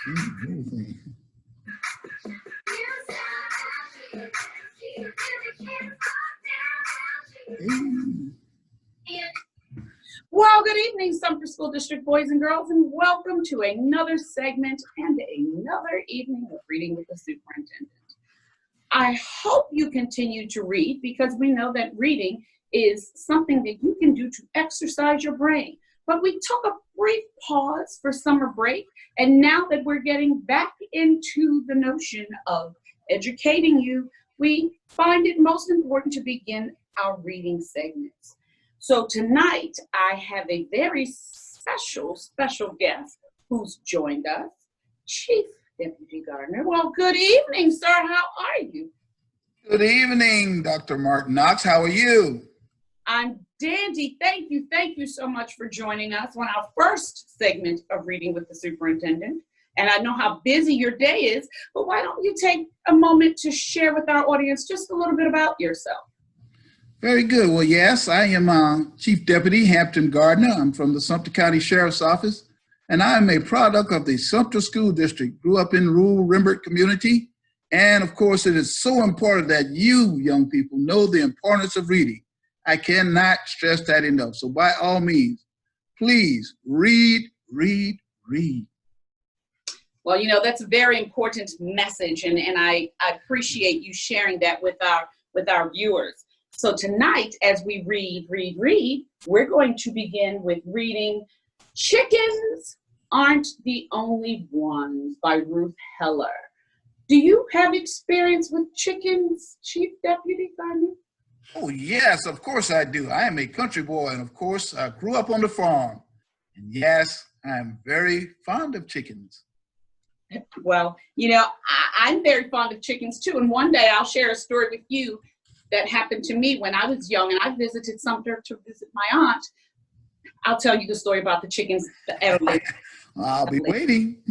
Everything. Well, good evening, Sumter School District boys and girls, and welcome to another segment and another evening of Reading with the Superintendent. I hope you continue to read because we know that reading is something that you can do to exercise your brain. But we took a brief pause for summer break, and now that we're getting back into the notion of educating you, we find it most important to begin our reading segments. So tonight, I have a very special guest who's joined us, Chief Deputy Gardner. Well, good evening, sir. How are you? Good evening, Dr. Martin-Knox. How are you? I'm dandy. Thank you so much for joining us on our first segment of Reading with the Superintendent. And I know how busy your day is, but why don't you take a moment to share with our audience just a little bit about yourself? Very good. Well, yes, I am Chief Deputy Hampton Gardner. I'm from the Sumter County Sheriff's Office, and I am a product of the Sumter School District. Grew up in rural Rembert community, and of course, it is so important that you, young people, know the importance of reading. I cannot stress that enough. So by all means, please read, read, read. Well, you know, that's a very important message, and I appreciate you sharing that with our viewers. So tonight, as we read, we're going to begin with reading Chickens Aren't the Only Ones by Ruth Heller. Do you have experience with chickens, Chief Deputy Gardner? Oh, yes, of course I do. I am a country boy, and of course, I grew up on the farm. And yes, I'm very fond of chickens. Well, you know, I'm very fond of chickens too, and one day I'll share a story with you that happened to me when I was young and I visited Sumter to visit my aunt. I'll tell you the story about the chickens at a later. I'll be waiting.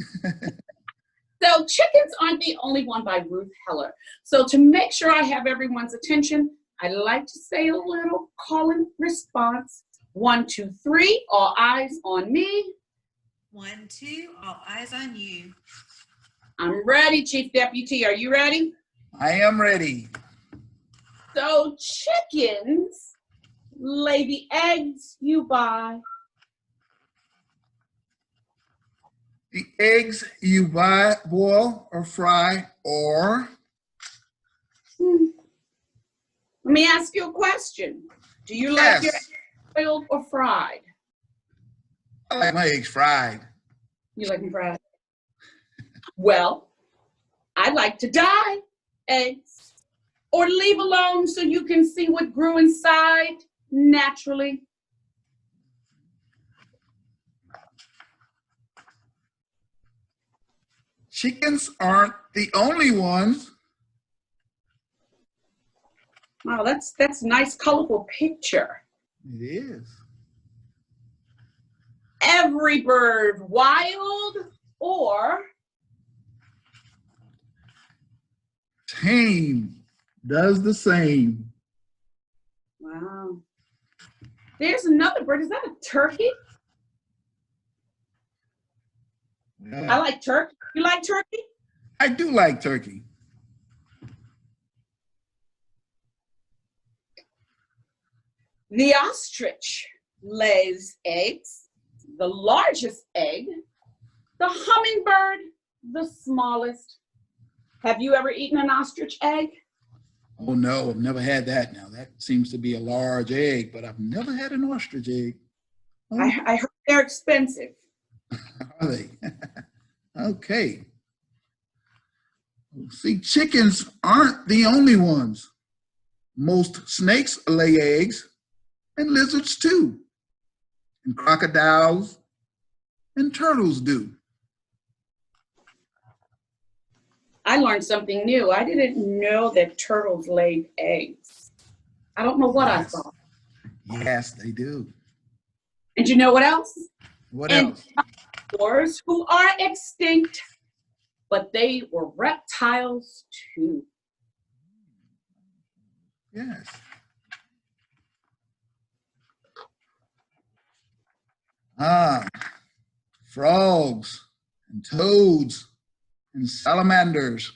So Chickens Aren't the Only One by Ruth Heller. So to make sure I have everyone's attention, I like to say a little call and response. 1, 2, 3, all eyes on me. 1, 2, all eyes on you. I'm ready, Chief Deputy. Are you ready? I am ready. So chickens lay the eggs you buy. The eggs you buy, boil or fry, or? Let me ask you a question. Do you like your eggs boiled or fried? I like my eggs fried. You like them fried? Well, I like to dye eggs or leave alone so you can see what grew inside naturally. Chickens aren't the only ones. Wow, that's a nice, colorful picture. It is. Every bird wild or tame does the same. wow. There's another bird. Is that a turkey? Yeah. I like turkey. You like turkey? I do like turkey. The ostrich lays eggs, the largest egg, the hummingbird, the smallest. Have you ever eaten an ostrich egg? Oh no, I've never had that now. That seems to be a large egg, but I've never had an ostrich egg. Oh. I heard they're expensive. Are they? Okay. See, chickens aren't the only ones. Most snakes lay eggs, and lizards too. And crocodiles and turtles do. I learned something new. I didn't know that turtles laid eggs. I don't know what I thought. Yes, they do. And you know what else? What else? Dinosaurs who are extinct, but they were reptiles too. Yes. Frogs and toads and salamanders.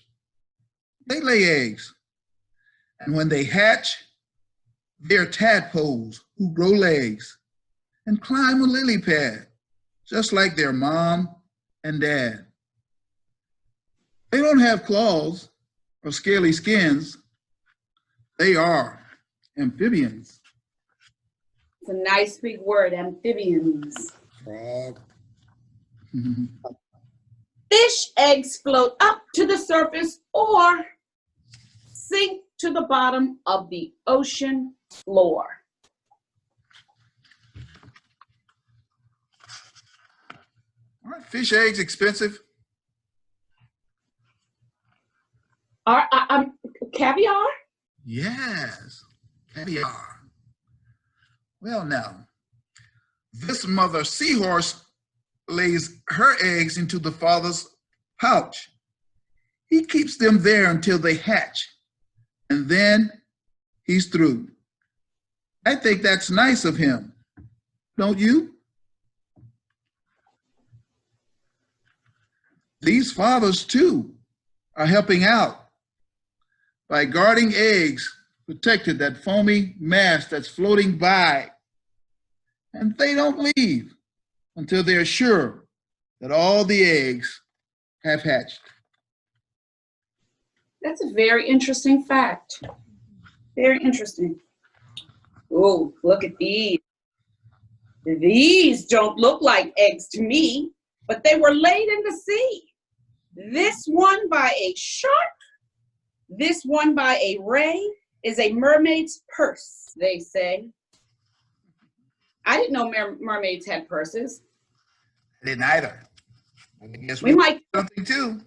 They lay eggs. And when they hatch, they're tadpoles who grow legs and climb a lily pad, just like their mom and dad. They don't have claws or scaly skins. They are amphibians. It's a nice big word, amphibians. Frog. Fish eggs float up to the surface or sink to the bottom of the ocean floor. Aren't fish eggs expensive? Caviar? Yes, caviar. Well, now, this mother seahorse lays her eggs into the father's pouch. He keeps them there until they hatch, and then he's through. I think that's nice of him, don't you? These fathers, too, are helping out by guarding eggs protected that foamy mass that's floating by. And they don't leave until they're sure that all the eggs have hatched. That's a very interesting fact. Very interesting. Oh, look at these. These don't look like eggs to me, but they were laid in the sea. This one by a shark, this one by a ray, is a mermaid's purse, they say. I didn't know mermaids had purses. I didn't either. I guess We might. something too.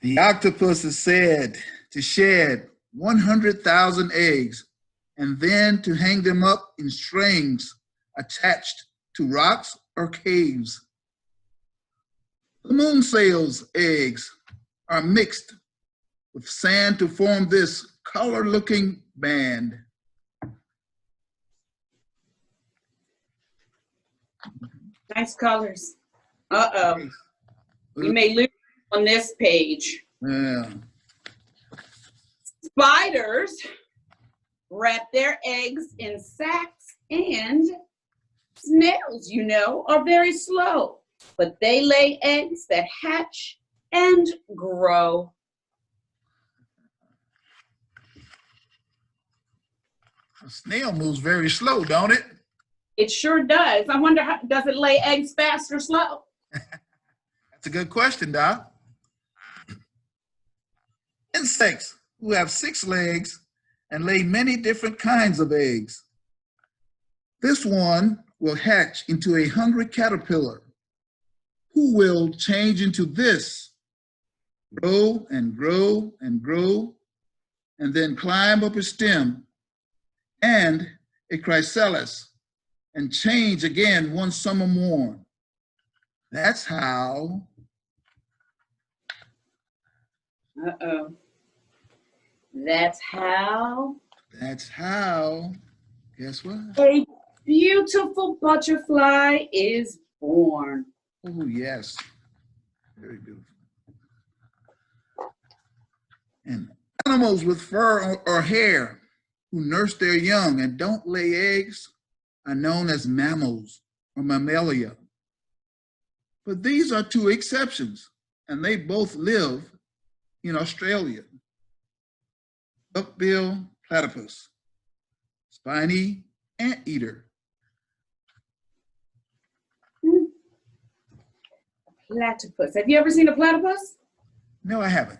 The octopus is said to shed 100,000 eggs and then to hang them up in strings attached to rocks or caves. The moon sail's eggs are mixed with sand to form this color-looking band. Nice colors. Uh-oh. We may lose on this page. Yeah. Spiders wrap their eggs in sacks, and snails, you know, are very slow, but they lay eggs that hatch and grow. A snail moves very slow, don't it? It sure does. I wonder, does it lay eggs fast or slow? That's a good question, Doc. Insects who have 6 legs and lay many different kinds of eggs. This one will hatch into a hungry caterpillar who will change into this, grow and grow and grow, and then climb up a stem and a chrysalis and change again one summer morn. That's how. Uh-oh. That's how Guess what? a beautiful butterfly is born. Oh, yes. Very beautiful. And animals with fur or hair who nurse their young and don't lay eggs are known as mammals or mammalia. But these are 2 exceptions, and they both live in Australia. Duckbill platypus, spiny anteater. Platypus. Have you ever seen a platypus? No, I haven't.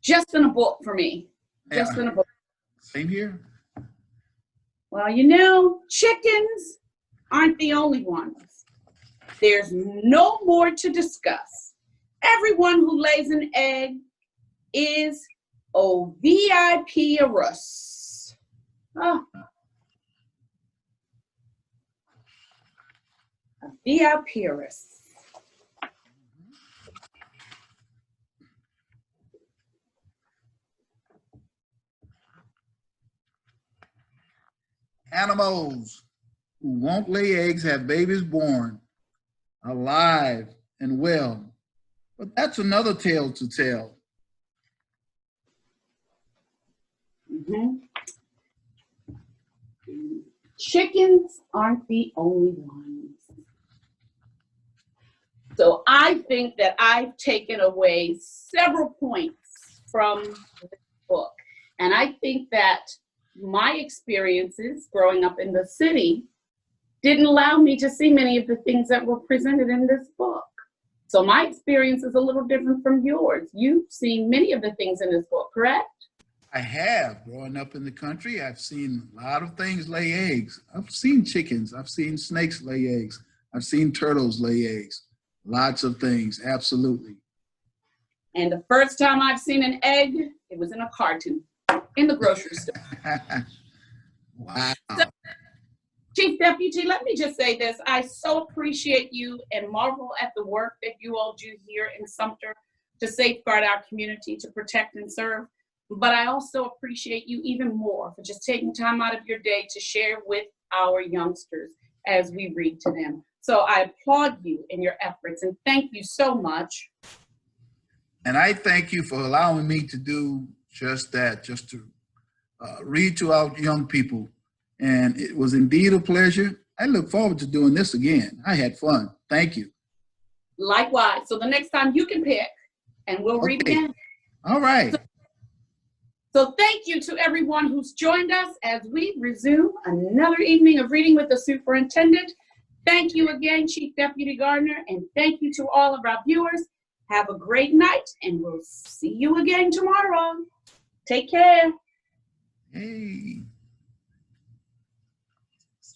Just in a book for me. Just in a book. Same here. Well, you know, chickens aren't the only ones. There's no more to discuss. Everyone who lays an egg is oviparous. Oh. Oviparous. Animals who won't lay eggs have babies born, alive and well. But that's another tale to tell. Mhm. Chickens aren't the only ones. So I think that I've taken away several points from the book. And I think that my experiences growing up in the city didn't allow me to see many of the things that were presented in this book. So my experience is a little different from yours. You've seen many of the things in this book, correct? I have. Growing up in the country, I've seen a lot of things lay eggs. I've seen chickens. I've seen snakes lay eggs. I've seen turtles lay eggs. Lots of things, absolutely. And the first time I've seen an egg, it was in a carton in the grocery store. Wow. So, Chief Deputy, let me just say this. I so appreciate you and marvel at the work that you all do here in Sumter to safeguard our community, to protect and serve. But I also appreciate you even more for just taking time out of your day to share with our youngsters as we read to them. So I applaud you in your efforts and thank you so much. And I thank you for allowing me to do just that, just to read to our young people. And it was indeed a pleasure. I look forward to doing this again. I had fun. Thank you. Likewise. So the next time you can pick and we'll read again. All right. So thank you to everyone who's joined us as we resume another evening of Reading with the Superintendent. Thank you again, Chief Deputy Gardner, and thank you to all of our viewers. Have a great night, and we'll see you again tomorrow. Take care. Hey.